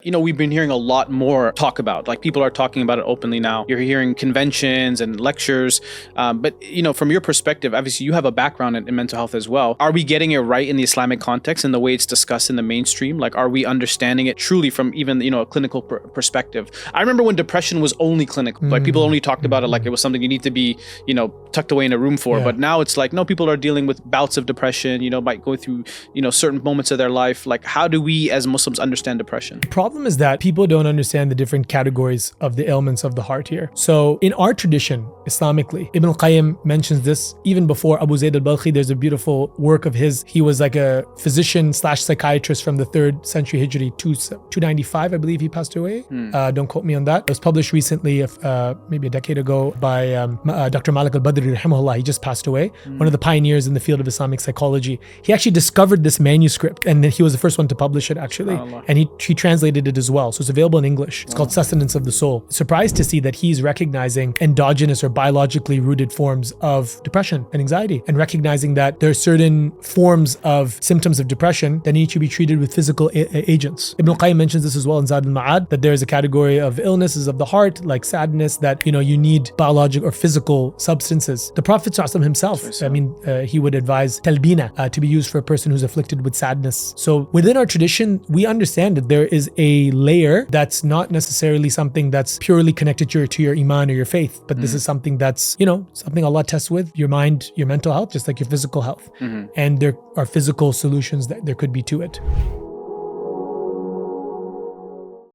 We've been hearing a lot more talk about, like people are talking about it openly now. You're hearing conventions and lectures. But from your perspective, obviously you have a background in mental health as well. Are we getting it right in the Islamic context and the way it's discussed in the mainstream? Like, are we understanding it truly from even, a clinical perspective? I remember when depression was only clinical, like people only talked about it like it was something you need to be, tucked away in a room for. Yeah. But now it's like, no, people are dealing with bouts of depression, might go through, certain moments of their life. Like, how do we as Muslims understand depression? The problem is that people don't understand the different categories of the ailments of the heart here. So in our tradition, Islamically, Ibn al-Qayyim mentions this even before Abu Zayd al-Balkhi. There's a beautiful work of his. He was like a physician / psychiatrist from the 3rd century Hijri, 295, I believe he passed away. Don't quote me on that. It was published recently, maybe a decade ago, by Dr. Malik al-Badri, rahimahullah. He just passed away. One of the pioneers in the field of Islamic psychology. He actually discovered this manuscript, and he was the first one to publish it, actually. And he translated it as well. So it's available in English. It's called Sustenance of the Soul. Surprised to see that he's recognizing endogenous or biologically rooted forms of depression and anxiety, and recognizing that there are certain forms of symptoms of depression that need to be treated with physical agents. Ibn al-Qayyim mentions this as well in Zad al-Ma'ad, that there is a category of illnesses of the heart, like sadness, that you need biological or physical substances. The Prophet ﷺ himself, he would advise talbina to be used for a person who's afflicted with sadness. So within our tradition, we understand that there is a layer that's not necessarily something that's purely connected to your iman or your faith, but this is something that's, something Allah tests with your mind, your mental health, just like your physical health. And there are physical solutions that there could be to it.